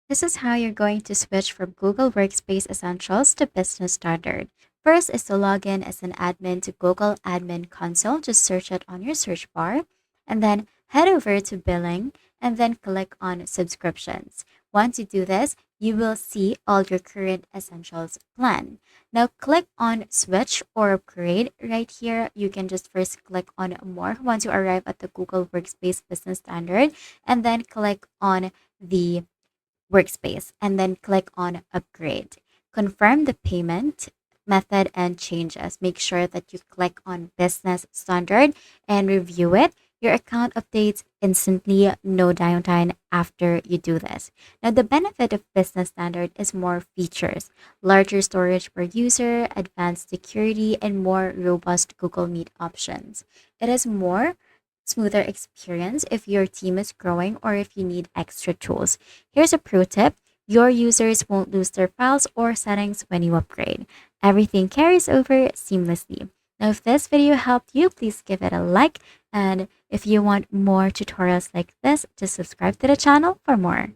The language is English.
This is how you're going to switch from Google Workspace Essentials to Business Standard. First is to log in as an admin to Google Admin Console. Just search it on your search bar and then head over to Billing and then click on Subscriptions. Once you do this, you will see all your current Essentials plan. Now click on Switch or Upgrade right here. You can just first click on More once you arrive at the Google Workspace Business Standard and then click on the Workspace and then click on Upgrade. Confirm the payment method and changes. Make sure that you click on Business Standard and review it. Your account updates instantly, no downtime after you do this. Now, the benefit of Business Standard is more features, larger storage per user, advanced security, and more robust Google Meet options. It is more smoother experience if your team is growing or if you need extra tools. Here's a pro tip. Your users won't lose their files or settings when you upgrade. Everything carries over seamlessly. Now, if this video helped you, please give it a like. And if you want more tutorials like this, just subscribe to the channel for more.